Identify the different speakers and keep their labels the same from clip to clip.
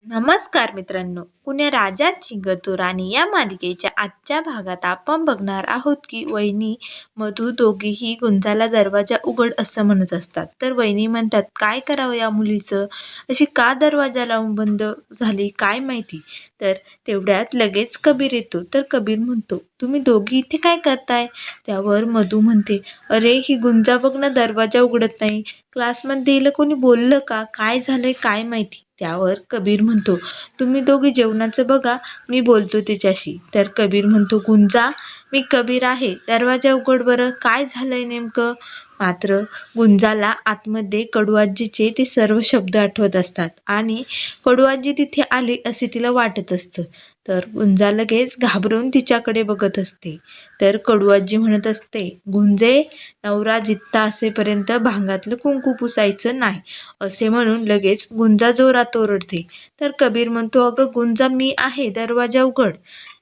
Speaker 1: नमस्कार मित्रांनो, कुण्या राजाची गतो राणी या मालिकेच्या आजच्या भागात आपण बघणार आहोत की वहिनी मधू दोघीही गुंजाला दरवाजा उघड असं म्हणत असतात. तर वहिनी म्हणतात, काय करावं या मुलीचं, अशी का दरवाजा लावून बंद झाली काय माहिती. तर तेवढ्यात लगेच कबीर येतो. तर कबीर म्हणतो, तुम्ही दोघी इथे काय करताय. त्यावर मधू म्हणते, अरे ही गुंजा बघ ना, दरवाजा उघडत नाही. क्लासमध्ये हिला कोणी बोललं का, काय झालंय काय माहिती. त्यावर कबीर म्हणतो, तुम्ही दोघी जेवणाचं बघा, मी बोलतो तिच्याशी. तर कबीर म्हणतो, गुंजा मी कबीर आहे, दरवाजा उघड बरं, काय झालंय नेमकं. मात्र गुंजाला आतमध्ये कडूआजीचे ते सर्व शब्द आठवत असतात आणि कडूआजी तिथे आली असे तिला वाटत असतं. तर गुंजा लगेच घाबरून तिच्याकडे बघत असते. तर कडूआजी म्हणत असते, गुंजे नवरा जित्ता असेपर्यंत भांगातलं कुंकू पुसायचं नाही, असे म्हणून लगेच गुंजा जोरात ओरडते. तर कबीर म्हणतो, अगं गुंजा मी आहे, दरवाजा उघड.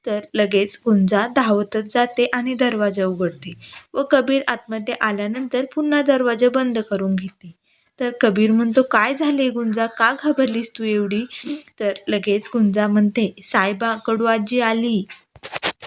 Speaker 1: तर लगेच गुंजा धावतच जाते आणि दरवाजा उघडते व कबीर आतमध्ये आल्यानंतर पुन्हा दरवाजा बंद करून घेते. तर कबीर म्हणतो, काय झाले गुंजा, का घाबरलीस तू एवढी. तर लगेच गुंजा म्हणते, साहेबा कडूआजी आली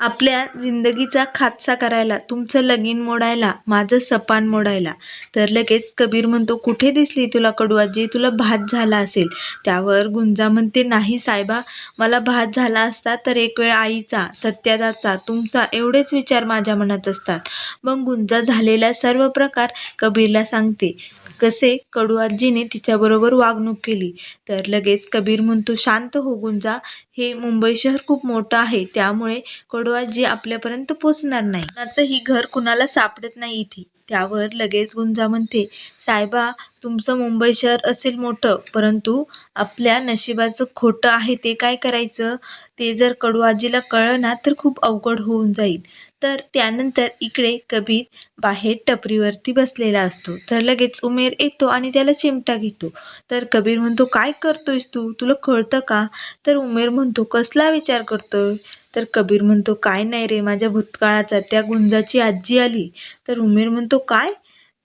Speaker 1: आपल्या जिंदगीचा खात्सा करायला, तुमचं लगीन मोडायला, माझं सपान मोडायला. तर लगेच कबीर म्हणतो, कुठे दिसली तुला कडूआजी, तुला भात झाला असेल. त्यावर गुंजा म्हणते, नाही साहेबा, मला भात झाला असता तर एक वेळ आईचा, सत्यादाचा, तुमचा एवढेच विचार माझ्या मनात असतात. मग गुंजा झालेला सर्व प्रकार कबीरला सांगते, कसे कडूआजीने तिच्याबरोबर वागणूक केली. तर लगेच कबीर म्हणतो, शांत हो गुंजा, हे मुंबई शहर खूप मोठं आहे, त्यामुळे कडूआजी आपल्यापर्यंत पोचणार नाही. कुणाचंही घर कुणाला सापडत नाही इथे. त्यावर लगेच गुंजा म्हणते, साहेबा तुमचं मुंबई शहर असेल मोठं, परंतु आपल्या नशिबाचं खोटं आहे ते काय करायचं. ते जर कडूआजीला कळलं ना तर खूप अवघड होऊन जाईल. तर त्यानंतर इकडे कबीर बाहेर टपरीवरती बसलेला असतो. तर लगेच उमेर येतो आणि त्याला चिमटा घेतो. तर कबीर म्हणतो, काय करतोयस तू, तुला कळतं का. तर उमेर म्हणतो, कसला विचार करतोय. तर कबीर म्हणतो, काय नाही रे, माझ्या भूतकाळाचा, त्या गुंजाची आजी आली. तर उमेर म्हणतो, काय.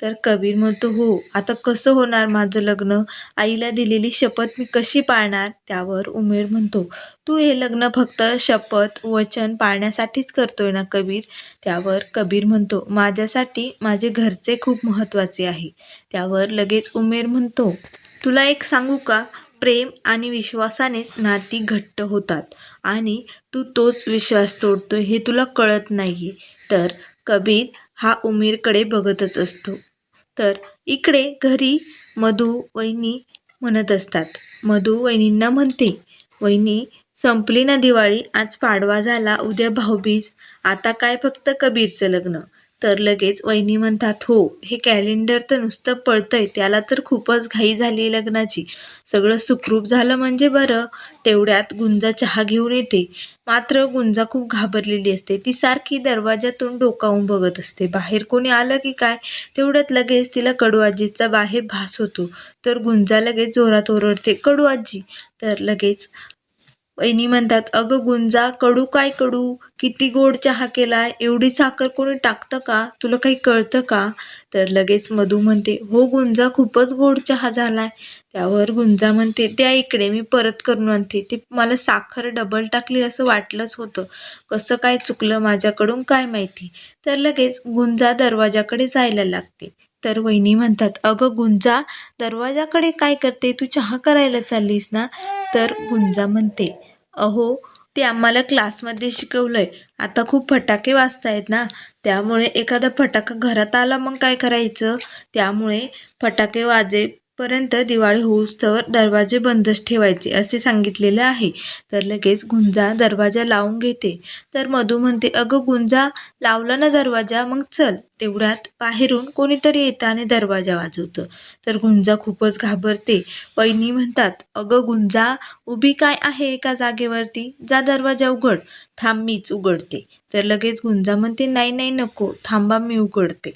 Speaker 1: तर कबीर म्हणतो, हो, आता कसं होणार माझं लग्न, आईला दिलेली शपथ मी कशी पाळणार. त्यावर उमेर म्हणतो, तू हे लग्न फक्त शपथ वचन पाळण्यासाठीच करतोय ना कबीर. त्यावर कबीर म्हणतो, माझ्यासाठी माझे घरचे खूप महत्त्वाचे आहे. त्यावर लगेच उमेर म्हणतो, तुला एक सांगू का, प्रेम आणि विश्वासानेच नाती घट्ट होतात आणि तू तोच विश्वास तोडतोय हे तुला कळत नाहीये. तर कबीर हा उमेरकडे बघतच असतो. तर इकडे घरी मधू वहिनी म्हणत असतात. मधू वहिनींना म्हणते, वहिनी संपली ना दिवाळी, आज पाडवा झाला, उद्या भाऊबीज, आता काय फक्त कबीरचं लग्न. तर लगेच वहिनी म्हणतात, हो, हे कॅलेंडर तर नुसतं पळतंय, त्याला तर खूपच घाई झाली लग्नाची, सगळं सुखरूप झालं म्हणजे बरं. तेवढ्यात गुंजा चहा घेऊन येते. मात्र गुंजा खूप घाबरलेली असते. ती सारखी दरवाजातून डोकावून बघत असते, बाहेर कोणी आलं की काय. तेवढ्यात लगेच तिला कडूआजीचा बाहेर भास होतो. तर गुंजा लगेच जोरात ओरडते, कडूआजी. तर लगेच वहिनी म्हणतात, अगं गुंजा, कडू काय कडू, किती गोड चहा केलाय, एवढी साखर कोणी टाकतं का, तुला काही कळतं का. तर लगेच मधू म्हणते, हो गुंजा, खूपच गोड चहा झालाय. त्यावर गुंजा म्हणते, त्या इकडे, मी परत करून आणते, ते मला साखर डबल टाकली असं वाटलंच होतं, कसं काय चुकलं माझ्याकडून काय माहिती. तर लगेच गुंजा दरवाजाकडे जायला लागते. तर वहिनी म्हणतात, अगं गुंजा, दरवाजाकडे काय करते, तू चहा करायला चाललीस ना. तर गुंजा म्हणते, अहो ते आम्हाला क्लासमध्ये शिकवलंय, आता खूप फटाके वाजतायत ना, त्यामुळे एखादा फटाका घरात आला मग काय करायचं. त्यामुळे फटाके वाजेपर्यंत दिवाळी होऊस्तवर दरवाजे बंदच ठेवायचे असे सांगितलेले आहे. तर लगेच गुंजा दरवाजा लावून घेते. तर मधू म्हणते, अगं गुंजा, लावला ना दरवाजा, मग चल. तेवढ्यात बाहेरून कोणीतरी येतं आणि दरवाजा वाजवतं. तर गुंजा खूपच घाबरते. वहिनी म्हणतात, अगं गुंजा, उभी काय आहे एका जागेवरती, जा दरवाजा उघड. थांब, मीच उघडते. तर लगेच गुंजा म्हणते, नाही नाही नको, थांबा मी उघडते.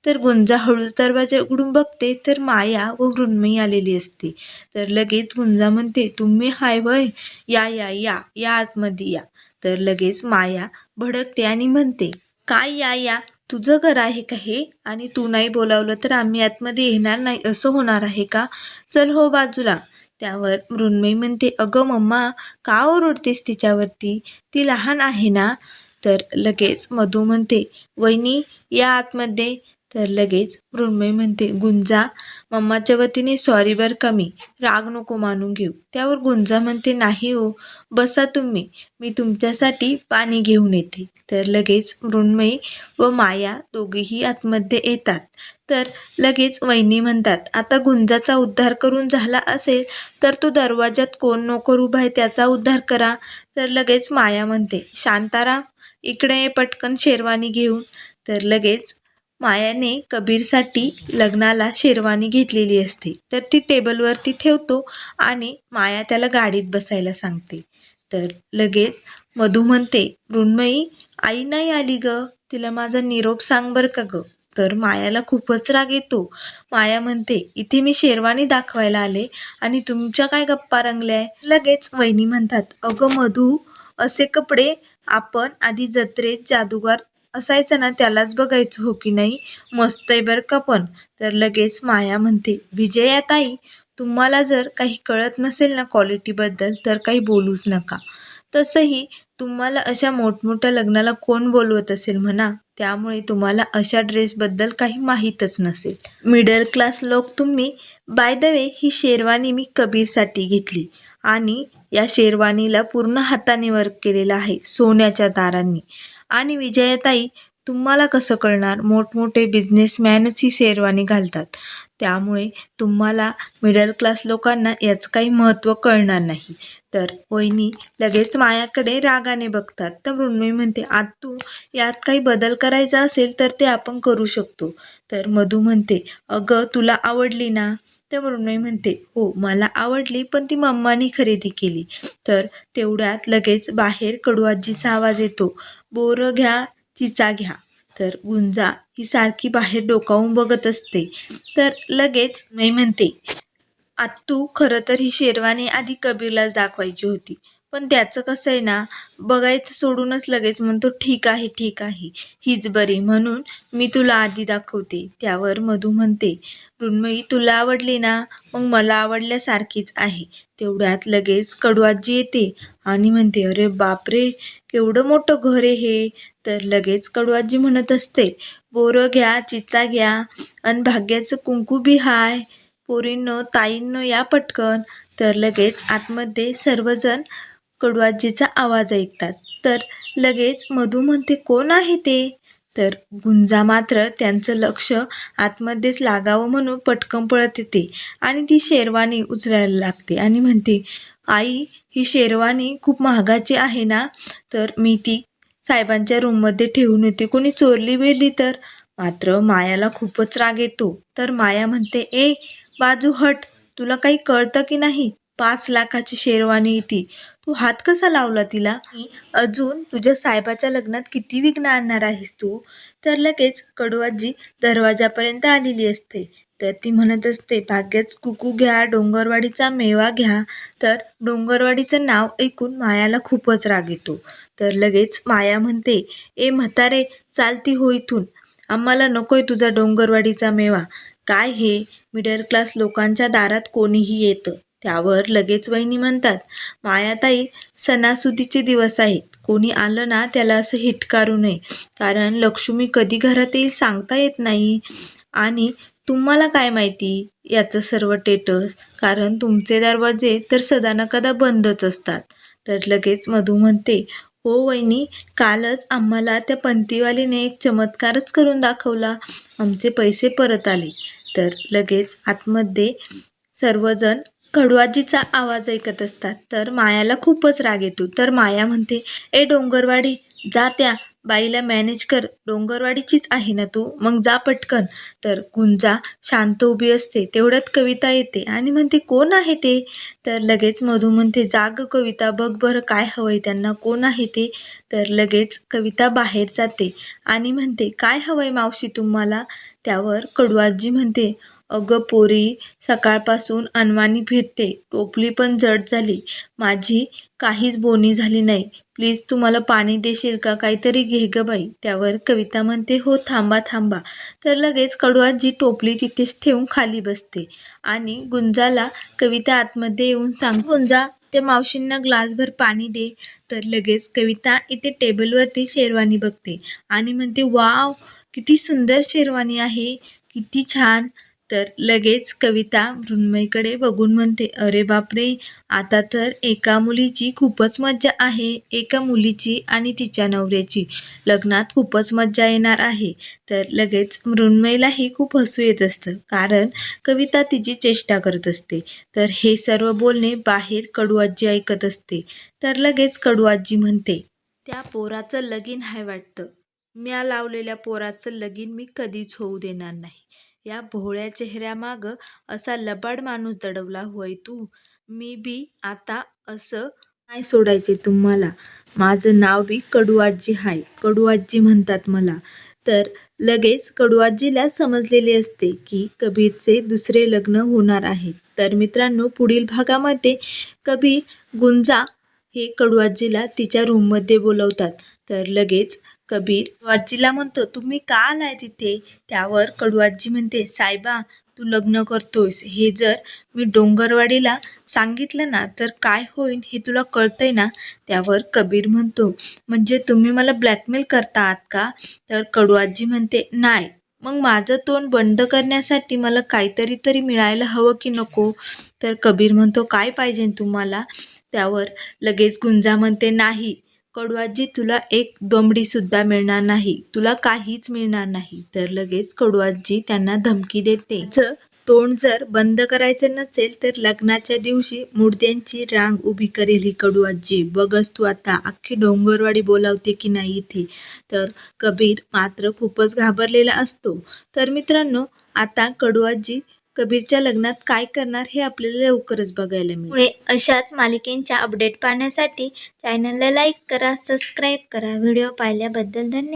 Speaker 1: तर गुंजा हळूच दरवाजा उघडून बघते तर माया व मृण्मयी आलेली असते. तर लगेच गुंजा म्हणते, तुम्ही हाय वय, या या या या आतमध्ये या. तर लगेच माया भडकते आणि म्हणते, काय या या, तुझं घर आहे का हे, आणि तू नाही बोलावलं तर आम्ही आतमध्ये येणार नाही असं होणार आहे का. चल हो बाजूला. त्यावर मृण्मयी म्हणते, अगं मम्मा, का ओरडतेस तिच्यावरती, ती लहान आहे ना. तर लगेच मधू म्हणते, वहिनी या आतमध्ये. तर लगेच मृण्मयी म्हणते, गुंजा, मम्माच्या वतीने सॉरी बर कमी, राग नको मानून घेऊ. त्यावर गुंजा म्हणते, नाही हो, बसा तुम्ही, मी तुमच्यासाठी पाणी घेऊन येते. तर लगेच मृण्मयी व माया दोघेही आतमध्ये येतात. तर लगेच वहिनी म्हणतात, आता गुंजाचा उद्धार करून झाला असेल तर तो दरवाजात कोण नोकर उभा आहे त्याचा उद्धार करा. तर लगेच माया म्हणते, शांताराम इकडे ये पटकन शेरवानी घेऊन. तर लगेच मायाने कबीरसाठी लग्नाला शेरवानी घेतलेली असते, तर ती टेबलवरती ठेवतो आणि माया त्याला गाडीत बसायला सांगते. तर लगेच मधू म्हणते, मृण्मयी आई नाही आली ग, तिला माझा निरोप सांग बर का ग. तर मायाला खूपच राग येतो. माया म्हणते, इथे मी शेरवानी दाखवायला आले आणि तुमच्या काय गप्पा रंगल्याय. लगेच वहिनी म्हणतात, अगं मधू, असे कपडे आपण आधी जत्रेत जादूगार असायचा ना त्यालाच बघायचो हो की नाही, मस्त आहे बरं का पण. तर लगेच माया म्हणते, विजयाताई, तुम्हाला जर काही कळत नसेल ना क्वालिटीबद्दल तर काही बोलूच नका. तसंही तुम्हाला अशा मोठमोठ्या लग्नाला कोण बोलवत असेल म्हणा, त्यामुळे तुम्हाला अशा ड्रेसबद्दल काही माहीतच नसेल. मिडल क्लास लोक तुम्ही. बाय द वे, ही शेरवानी मी कबीरसाठी घेतली आणि या शेरवानीला पूर्ण हाताने वर्क केलेलं आहे सोन्याच्या तारांनी. आणि विजयाताई, तुम्हाला कसं कळणार, मोठमोठे बिझनेसमॅनच ही शेरवानी घालतात, त्यामुळे तुम्हाला मिडल क्लास लोकांना याचं काही महत्त्व कळणार नाही. तर वहिनी लगेच मायाकडे रागाने बघतात. तर मृण्मयी म्हणते, आत्तू, यात काही बदल करायचा असेल तर ते आपण करू शकतो. तर मधू म्हणते, अगं तुला आवडली ना. तर मृण्मयी म्हणते, हो मला आवडली, पण ती मम्मानी खरेदी केली. तर तेवढ्यात लगेच बाहेर कडूआजीचा आवाज येतो, बोरं घ्या, चिचा घ्या. तर गुंजा ही सारखी बाहेर डोकावून बघत असते. तर लगेच मी म्हणते, आत्तू, खरं तर ही शेरवानी आधी कबीरलाच दाखवायची होती, पण त्याचं कसं आहे ना, बघायचं सोडूनच लगेच म्हणतो, ठीक आहे ठीक आहे, हीच बरी, म्हणून मी तुला आधी दाखवते. त्यावर मधू म्हणते, मृण्मयी, तुला आवडली ना, मग मला आवडल्यासारखीच आहे. तेवढ्यात लगेच कडूआजी येते आणि म्हणते, अरे बापरे, केवढं मोठं घर आहे हे. तर लगेच कडूआजी म्हणत असते, बोरं घ्या, चिचा घ्या, आणि भाग्याचं कुंकू बी हाय. पोरींनो, ताईंनो, या पटकन. तर लगेच आतमध्ये सर्वजण कडूआजीचा आवाज ऐकतात. तर लगेच मधू म्हणते, कोण आहे ते. तर गुंजा मात्र त्यांचं लक्ष आतमध्येच लागावं म्हणून पटकन पळत येते आणि ती शेरवानी उचलायला लागते आणि म्हणते, आई, ही शेरवानी खूप महागाची आहे ना, तर मी ती साहेबांच्या रूममध्ये ठेवून येते, कोणी चोरली बिरली तर. मात्र मायाला खूपच राग येतो. तर माया म्हणते, ए बाजू हट, तुला काही कळतं की नाही, 5 लाखाची शेरवानी ती, तू हात कसा लावला तिला. अजून तुझ्या साहेबाच्या लग्नात किती विघ्न आणणार आहेस तू. तर लगेच कडूआजी दरवाजापर्यंत आलेली असते. तर ती म्हणत असते, भाग्यच कुकू घ्या, डोंगरवाडीचा मेवा घ्या. तर डोंगरवाडीचं नाव ऐकून मायाला खूपच राग येतो. तर लगेच माया म्हणते, ए म्हातारे, चालती हो इथून, आम्हाला नकोय तुझा डोंगरवाडीचा मेवा. काय हे, मिडल क्लास लोकांच्या दारात कोणीही येतं. त्यावर लगेच वहिनी म्हणतात, मायाताई, सणासुदीचे दिवस आहेत, कोणी आलं ना त्याला असं हिटकारू नये, कारण लक्ष्मी कधी घरात येईल सांगता येत नाही. आणि तुम्हाला काय माहिती याचं सर्व टेटस, कारण तुमचे दरवाजे तर सदा न कदा बंदच असतात. तर लगेच मधू म्हणते, हो वहिनी, कालच आम्हाला त्या पंतीवालीने एक चमत्कारच करून दाखवला, आमचे पैसे परत आले. तर लगेच आतमध्ये सर्वजण कडूआजीचा आवाज ऐकत असतात. तर मायाला खूपच राग येतो. तर माया म्हणते, ए डोंगरवाडी, जा त्या बाईला मॅनेज कर, डोंगरवाडीचीच आहे ना तू, मग जा पटकन. तर गुंजा शांत उभी असते. तेवढ्यात कविता येते आणि म्हणते, कोण आहे ते. तर लगेच मधू म्हणते, जाग कविता, बघ बरं काय हवंय त्यांना, कोण आहे ते. तर लगेच कविता बाहेर जाते आणि म्हणते, काय हवंय मावशी तुम्हाला. त्यावर कडूआजी म्हणते, अगं पोरी, सकाळपासून अनवाणी फिरते, टोपली पण जड झाली, माझी काहीच बोनी झाली नाही. प्लीज तू मला पाणी देशील का? काहीतरी घे ग बाई. त्यावर कविता म्हणते, हो थांबा थांबा. तर लगेच कडूआजी टोपली तिथेच ठेवून खाली बसते आणि गुंजाला कविता आतमध्ये येऊन सांगते, गुंजा त्या मावशींना ग्लासभर पाणी दे. तर लगेच कविता इथे टेबलवरती शेरवानी बघते आणि म्हणते, वाव, किती सुंदर शेरवानी आहे, किती छान. तर लगेच कविता मृण्मयीकडे बघून म्हणते, अरे बापरे, आता तर एका मुलीची खूपच मज्जा आहे, एका मुलीची आणि तिच्या नवऱ्याची लग्नात खूपच मज्जा येणार आहे. तर लगेच मृण्मयीलाही खूप हसू येत असतं, कारण कविता तिची चेष्टा करत असते. तर हे सर्व बोलणे बाहेर कडूआजी ऐकत असते. तर लगेच कडूआजी म्हणते, त्या पोराचं लगीन आहे वाटतं. म्या लावलेल्या पोराचं लगीन मी कधीच होऊ देणार नाही. या भोळ्या चेहऱ्यामागं असा लबाड माणूस दडवला होय तू. मी बी आता असं नाही सोडायचे तुम्हाला. माझं नाव बी कडूआजी हाय, कडूआजी म्हणतात मला. तर लगेच कडूआजीला समजलेले असते की कबीरचे दुसरे लग्न होणार आहे. तर मित्रांनो, पुढील भागामध्ये कबीर गुंजा हे कडूआजीला तिच्या रूममध्ये बोलवतात. तर लगेच कबीर आजीला म्हणतो, तुम्ही का आलाय तिथे? त्यावर कडूआजी म्हणते, साहेबा, तू लग्न करतोयस हे जर मी डोंगरवाडीला सांगितलं ना तर काय होईल हे तुला कळतंय ना? त्यावर कबीर म्हणतो, म्हणजे तुम्ही मला ब्लॅकमेल करता आहात का? तर कडूआजी म्हणते, नाही, मग माझं तोंड बंद करण्यासाठी मला काहीतरी तरी मिळायला हवं की नको? तर कबीर म्हणतो, काय पाहिजे तुम्हाला? त्यावर लगेच गुंजा म्हणते, नाही कडूआजी, तुला एक दमडी सुद्धा मिळणार नाही, तुला काहीच मिळणार नाही. तर लगेच कडूआजी त्यांना धमकी देते, तोंड जर बंद करायचं नसेल तर लग्नाच्या दिवशी मुर्द्यांची रांग उभी करेल ही कडूआजी, बघच तू आता अख्खी डोंगरवाडी बोलावते की नाही इथे. तर कबीर मात्र खूपच घाबरलेला असतो. तर मित्रांनो, आता कडूआजी कबीरच्या लग्नात काय करणार हे आपल्याला लवकरच बघायला मिळेल. पुढे अशाच मालिकेंच्या अपडेट पाहण्यासाठी चॅनलला लाईक करा, सबस्क्राईब करा. व्हिडिओ पाहिल्याबद्दल धन्यवाद.